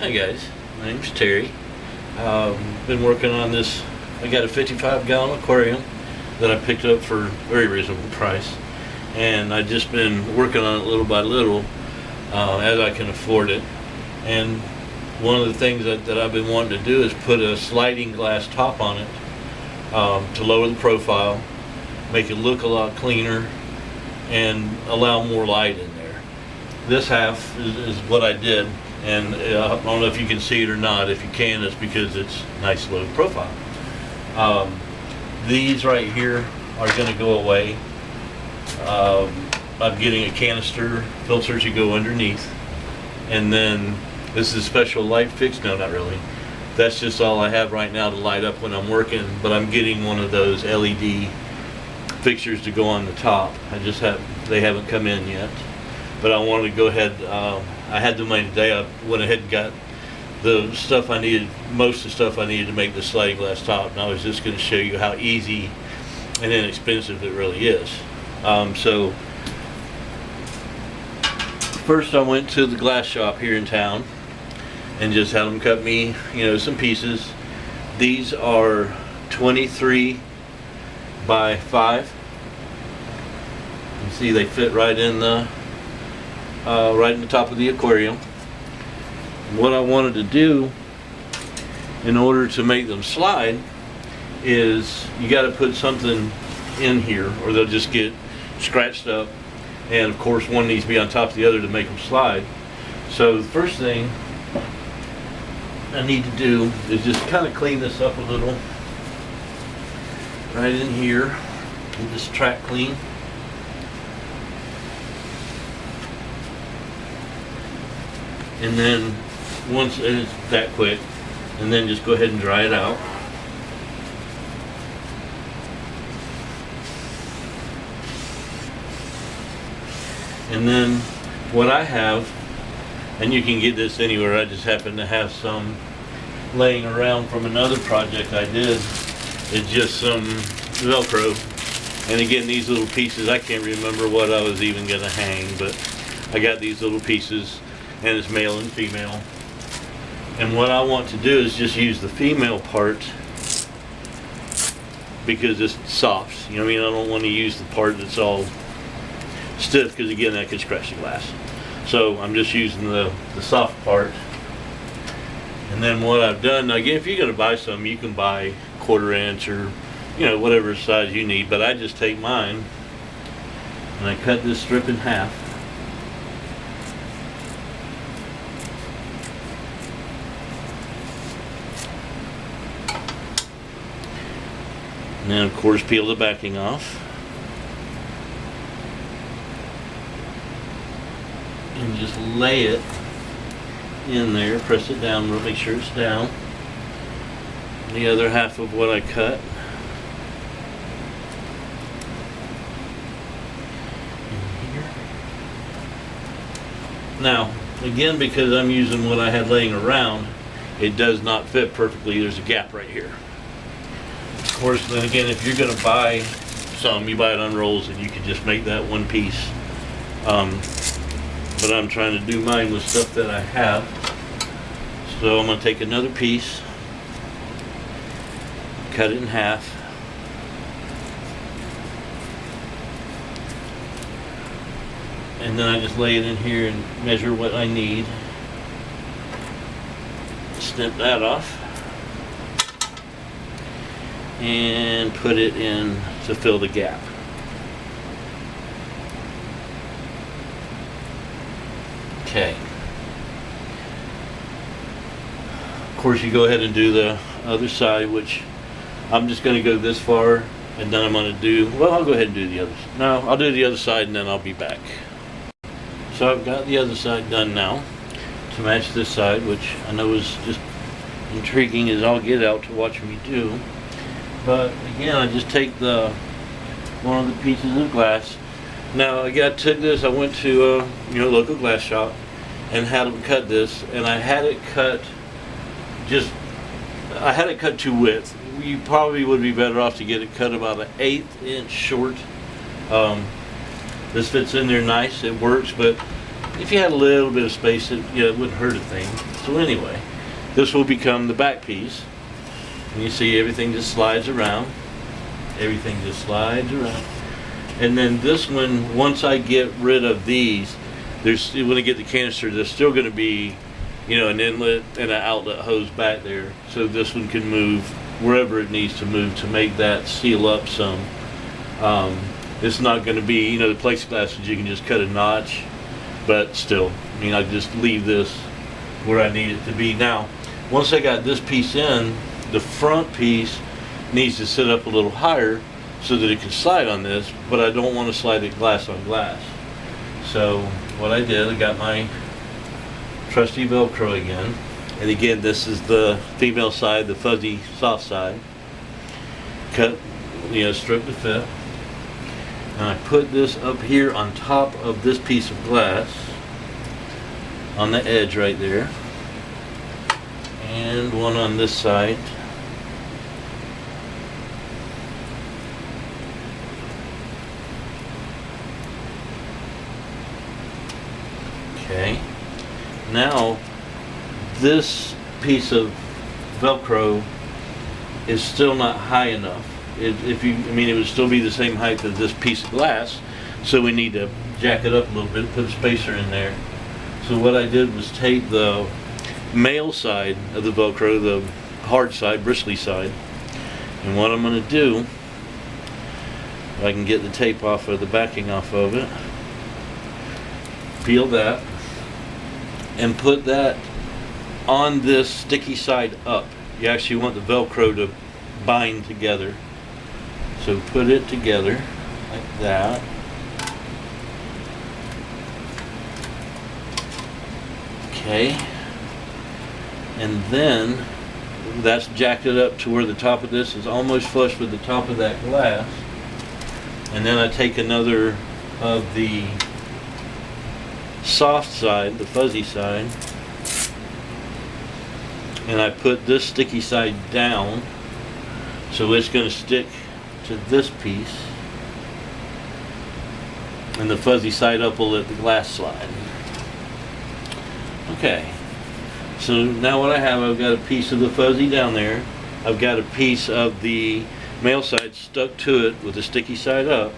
Hi guys, my name's Terry. Been working on this. I got a 55-gallon aquarium that I picked up for a very reasonable price, and I've just been working on it little by little as I can afford it. And one of the things that I've been wanting to do is put a sliding glass top on it to lower the profile, make it look a lot cleaner, and allow more light in there. This half is what I did, and I don't know if you can see it or not. If you can, it's because it's nice low profile. These right here are going to go away. I'm getting a canister filter to go underneath, and then this is a special light fix. No, not really. That's just all I have right now to light up when I'm working, but I'm getting one of those LED fixtures to go on the top. They haven't come in yet, but I wanted to go ahead. I had them made today. I went ahead and got the stuff I needed, most of the stuff I needed to make the sliding glass top, and I was just going to show you how easy and inexpensive it really is. So first I went to the glass shop here in town and just had them cut me, some pieces. These are 23 by 5. You see they fit right in the top of the aquarium. What I wanted to do in order to make them slide is you got to put something in here or they'll just get scratched up, and of course one needs to be on top of the other to make them slide. So the first thing I need to do is just kind of clean this up a little right in here, get this track clean. And then once it's that quick, and then just go ahead and dry it out. And then what I have, and you can get this anywhere, I just happen to have some laying around from another project I did. It's just some Velcro. And again, these little pieces, I can't remember what I was even gonna hang, but I got these little pieces, and it's male and female. And what I want to do is just use the female part because it's soft. I don't want to use the part that's all stiff, because again that could scratch the glass. So I'm just using the soft part. And then what I've done, now again, if you're going to buy some, you can buy 1/4 inch or whatever size you need, but I just take mine and I cut this strip in half. And then of course peel the backing off. And just lay it in there, press it down, make sure it's down. The other half of what I cut. In here. Now, again, because I'm using what I had laying around, it does not fit perfectly. There's a gap right here. Of course, then again, if you're going to buy some, you buy it on rolls and you can just make that one piece. But I'm trying to do mine with stuff that I have. So I'm going to take another piece, cut it in half, and then I just lay it in here and measure what I need. Snip that off and put it in to fill the gap. Okay. Of course, you go ahead and do the other side, which I'm just going to go this far, and then I'm going to do, I'll go ahead and do the others. No, I'll do the other side and then I'll be back. So I've got the other side done now to match this side, which I know is just intriguing as all get out to watch me do. But again, I just take one of the pieces of glass. Now again, I took this, I went to a local glass shop and had them cut this, and I had it cut to width. You probably would be better off to get it cut about an 1/8 inch short. This fits in there nice, it works, but if you had a little bit of space, it wouldn't hurt a thing. So anyway, this will become the back piece. And you see everything just slides around. Everything just slides around. And then this one, once I get rid of these, when I get the canister, there's still going to be, an inlet and an outlet hose back there. So this one can move wherever it needs to move to make that seal up some. It's not going to be, the plexiglass that you can just cut a notch, but still, I just leave this where I need it to be. Now, once I got this piece in, the front piece needs to sit up a little higher so that it can slide on this, but I don't want to slide it glass on glass. So what I did, I got my trusty Velcro again. And again, this is the female side, the fuzzy soft side. Cut, strip to fit. And I put this up here on top of this piece of glass, on the edge right there. And one on this side. Okay. Now, this piece of Velcro is still not high enough. It would still be the same height as this piece of glass, so we need to jack it up a little bit, put a spacer in there. So what I did was take the male side of the Velcro, the hard side, bristly side, and what I'm going to do, if I can get the tape off of the backing off of it, peel that, and put that on this sticky side up. You actually want the Velcro to bind together. So put it together like that. Okay. And then that's jacked it up to where the top of this is almost flush with the top of that glass. And then I take another of the soft side, the fuzzy side, and I put this sticky side down, so it's going to stick to this piece, and the fuzzy side up will let the glass slide. Okay, so now what I have, I've got a piece of the fuzzy down there, I've got a piece of the male side stuck to it with the sticky side up,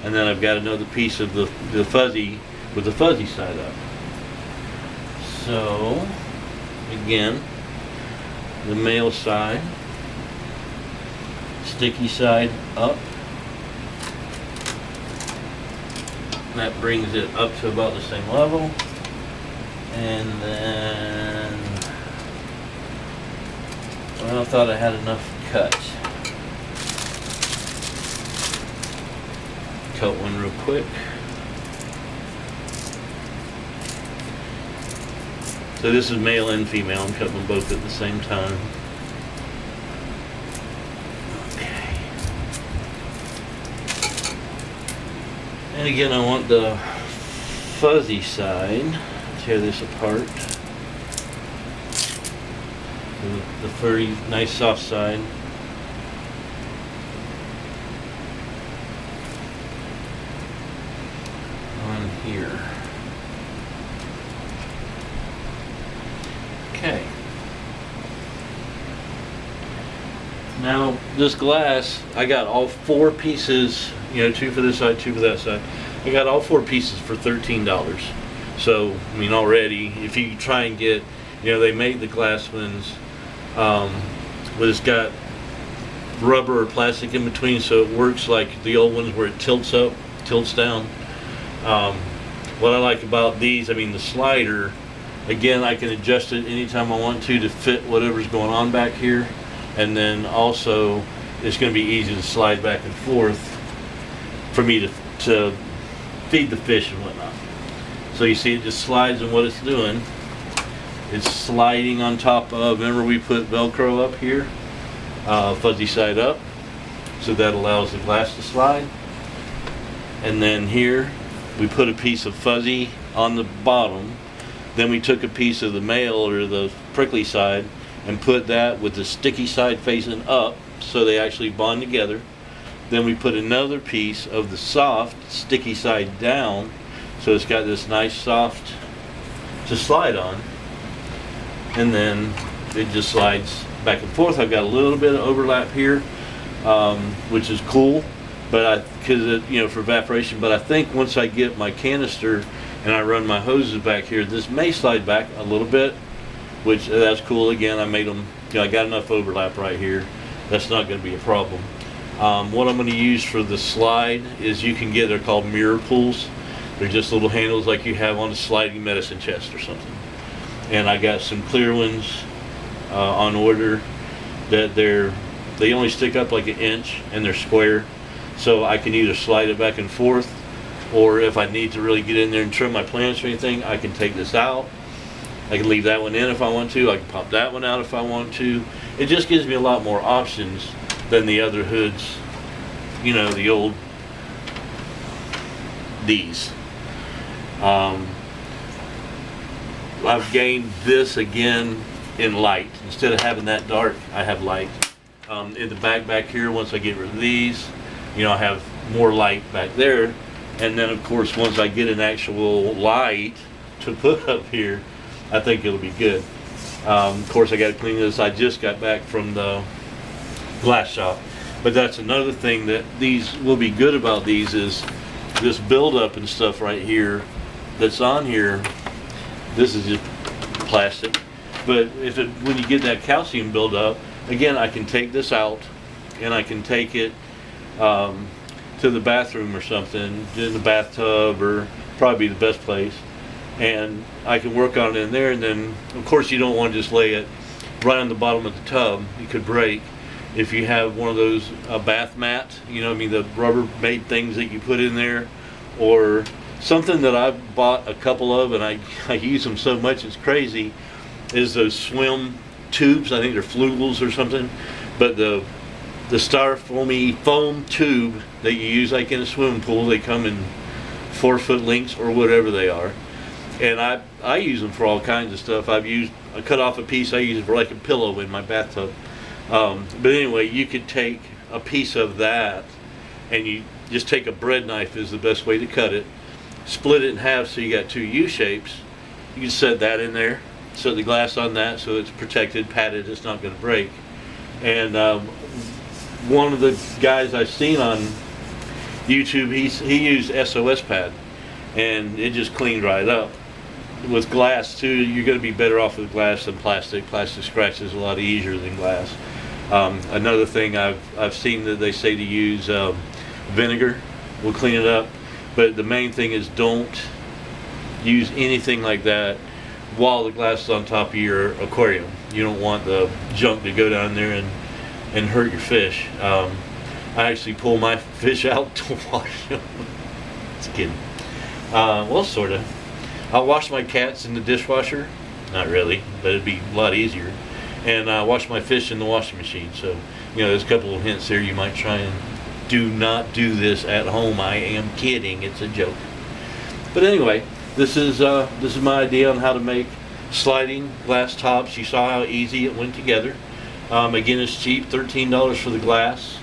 and then I've got another piece of the fuzzy with the fuzzy side up. So again, the male side, sticky side up. That brings it up to about the same level. And then, well, I thought I had enough cut. Cut one real quick. So this is male and female. I'm cutting them both at the same time. Okay. And again, I want the fuzzy side. Tear this apart. The furry, nice soft side. On here. Okay. Now this glass, I got all four pieces, two for this side, two for that side. I got all four pieces for $13. So, already, if you try and get, they make the glass ones, but it's got rubber or plastic in between, so it works like the old ones where it tilts up, tilts down. What I like about these, the slider, again, I can adjust it anytime I want to fit whatever's going on back here. And then also, it's going to be easy to slide back and forth for me to feed the fish and whatnot. So you see it just slides, and what it's doing, it's sliding on top of, remember we put Velcro up here, fuzzy side up, so that allows the glass to slide. And then here, we put a piece of fuzzy on the bottom. Then we took a piece of the male or the prickly side and put that with the sticky side facing up, so they actually bond together. Then we put another piece of the soft sticky side down, so it's got this nice soft to slide on, and then it just slides back and forth. I've got a little bit of overlap here, which is cool, but because for evaporation. But I think once I get my canister and I run my hoses back here, this may slide back a little bit, which that's cool. Again, I made them. I got enough overlap right here. That's not going to be a problem. What I'm going to use for the slide is they're called mirror pulls. They're just little handles like you have on a sliding medicine chest or something. And I got some clear ones on order that they only stick up like 1 inch and they're square. So I can either slide it back and forth, or if I need to really get in there and trim my plants or anything, I can take this out. I can leave that one in if I want to. I can pop that one out if I want to. It just gives me a lot more options than the other hoods, the old these. I've gained this again in light. Instead of having that dark, I have light. In the back here, once I get rid of these, I have more light back there. And then of course, once I get an actual light to put up here, I think it'll be good. Of course, I got to clean this. I just got back from the glass shop. But that's another thing that these will be good about these is this buildup and stuff right here that's on here. This is just plastic. But when you get that calcium buildup, again, I can take this out and I can take it to the bathroom or something, in the bathtub, or probably the best place. And I can work on it in there, and then of course you don't want to just lay it right on the bottom of the tub. You could break. If you have one of those bath mats, the rubber made things that you put in there, or something that I've bought a couple of and I use them so much it's crazy, is those swim tubes. I think they're flugels or something, but the styrofoamy foam tube that you use like in a swimming pool, they come in 4-foot lengths or whatever they are. And I use them for all kinds of stuff. I cut off a piece, I use it for like a pillow in my bathtub. But anyway, you could take a piece of that and you just take a bread knife is the best way to cut it. Split it in half so you got 2 U-shapes. You can set that in there, set the glass on that so it's protected, padded, it's not going to break. And one of the guys I've seen on YouTube, he used SOS pad and it just cleaned right up. With glass too, you're going to be better off with glass than plastic. Plastic scratches a lot easier than glass. Another thing I've seen that they say to use vinegar will clean it up, but the main thing is don't use anything like that while the glass is on top of your aquarium. You don't want the junk to go down there and hurt your fish. I actually pull my fish out to wash them. Just kidding. Well, sort of. I'll wash my cats in the dishwasher. Not really, but it'd be a lot easier. And I wash my fish in the washing machine. So, there's a couple of hints there you might try and do not do this at home. I am kidding. It's a joke. But anyway, this is my idea on how to make sliding glass tops. You saw how easy it went together. Again, it's cheap, $13 for the glass.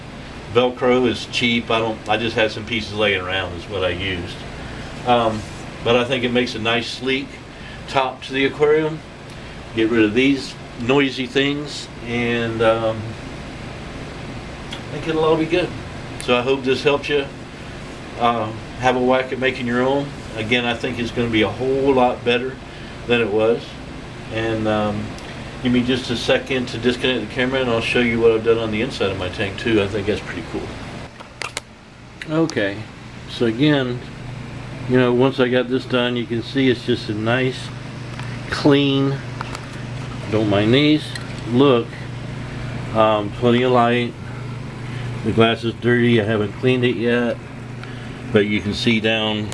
Velcro is cheap. I just had some pieces laying around is what I used. But I think it makes a nice sleek top to the aquarium. Get rid of these noisy things, and I think it'll all be good. So I hope this helps you have a whack at making your own. Again, I think it's going to be a whole lot better than it was. And give me just a second to disconnect the camera and I'll show you what I've done on the inside of my tank too. I think that's pretty cool. Okay, so again, once I got this done, you can see it's just a nice, clean, don't mind these, look. Plenty of light. The glass is dirty, I haven't cleaned it yet, but you can see down,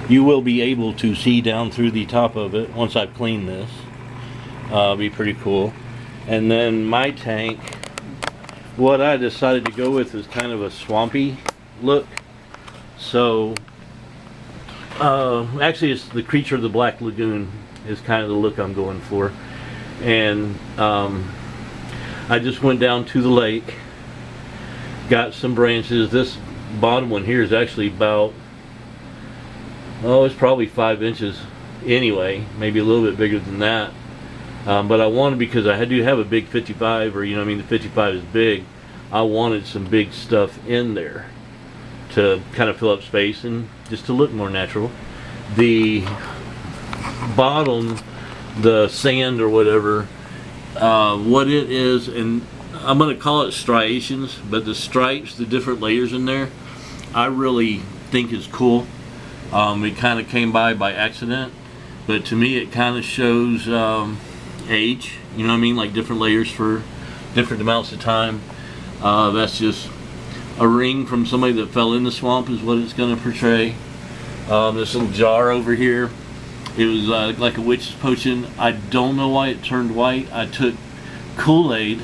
you will be able to see down through the top of it once I've cleaned this. Be pretty cool. And then my tank, what I decided to go with is kind of a swampy look. So actually it's the Creature of the Black Lagoon is kind of the look I'm going for. And I just went down to the lake, got some branches. This bottom one here is actually about, it's probably 5 inches anyway, maybe a little bit bigger than that. But I wanted, because I do have a big 55, or the 55 is big. I wanted some big stuff in there to kind of fill up space and just to look more natural. The bottom, the sand or whatever, what it is, and I'm going to call it striations, but the stripes, the different layers in there, I really think is cool. It kind of came by accident, but to me it kind of shows age, like different layers for different amounts of time. That's just a ring from somebody that fell in the swamp is what it's going to portray. This little jar over here, it was like a witch's potion. I don't know why it turned white. I took Kool-Aid,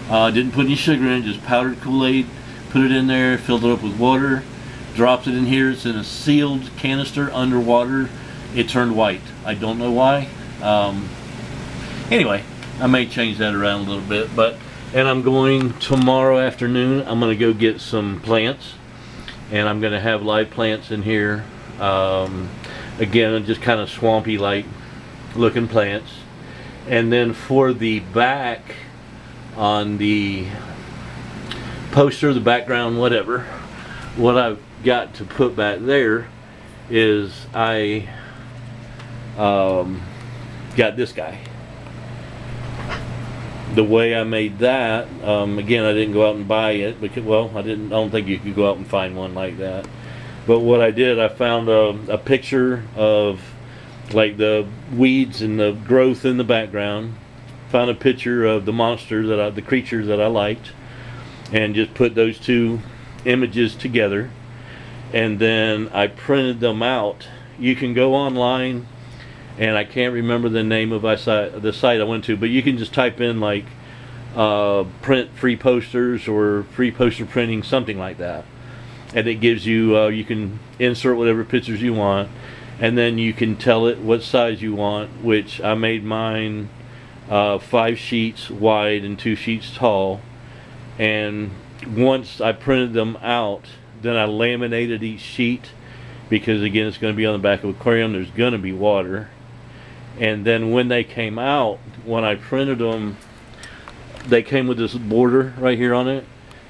didn't put any sugar in it, just powdered Kool-Aid, put it in there, filled it up with water, dropped it in here. It's in a sealed canister underwater. It turned white. I don't know why. Anyway, I may change that around a little bit, and I'm going tomorrow afternoon. I'm going to go get some plants, and I'm going to have live plants in here. Again, just kind of swampy like looking plants. And then for the back, on the poster, the background, whatever, what I've got to put back there is I got this guy. The way I made that, again, I didn't go out and buy it because, well, I don't think you could go out and find one like that. But what I did, I found a picture of like the weeds and the growth in the background. Found a picture of the monster the creature that I liked, and just put those two images together. And then I printed them out. You can go online, and I can't remember the name of the site I went to, but you can just type in like print free posters or free poster printing, something like that, and it gives you you can insert whatever pictures you want, and then you can tell it what size you want, which I made mine 5 sheets wide and 2 sheets tall. And once I printed them out, then I laminated each sheet, because again, it's going to be on the back of an aquarium. There's going to be water. And then when they came out, when I printed them, they came with this border right here on it.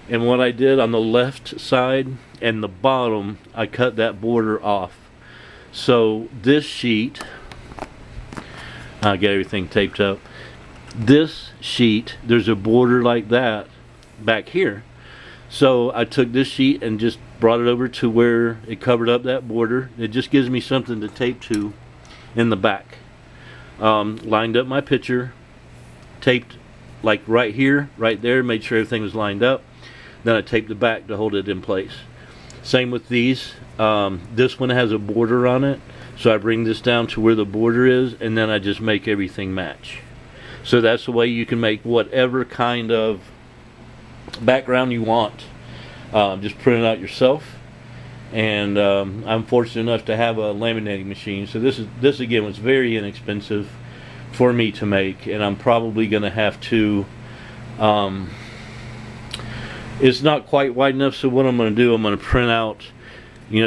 And what I did on the left side and the bottom, I cut that border off. So this sheet, I'll get everything taped up. This sheet, there's a border like that back here. So I took this sheet and just brought it over to where it covered up that border. It just gives me something to tape to in the back. Lined up my picture, taped like right here, right there, made sure everything was lined up. Then I taped the back to hold it in place. Same with these. This one has a border on it, so I bring this down to where the border is, and then I just make everything match. So that's the way you can make whatever kind of background you want. Just print it out yourself. And I'm fortunate enough to have a laminating machine. So this again was very inexpensive for me to make, and I'm probably going to have to. It's not quite wide enough, so what I'm going to do, I'm going to print out,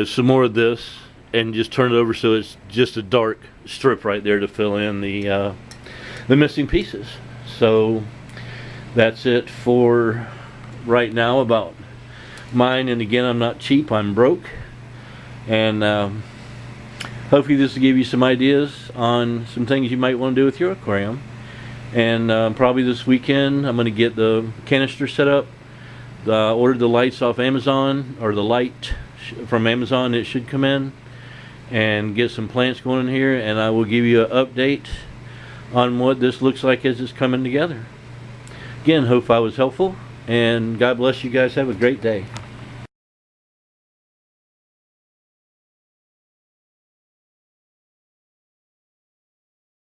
some more of this and just turn it over so it's just a dark strip right there to fill in the missing pieces. So that's it for right now about mine. And again, I'm not cheap, I'm broke. And hopefully this will give you some ideas on some things you might want to do with your aquarium. And probably this weekend I'm going to get the canister set up. Ordered the lights off Amazon, or the light from Amazon. It should come in, and get some plants going in here, and I will give you an update on what this looks like as it's coming together. Again, hope I was helpful, and God bless you guys. Have a great day.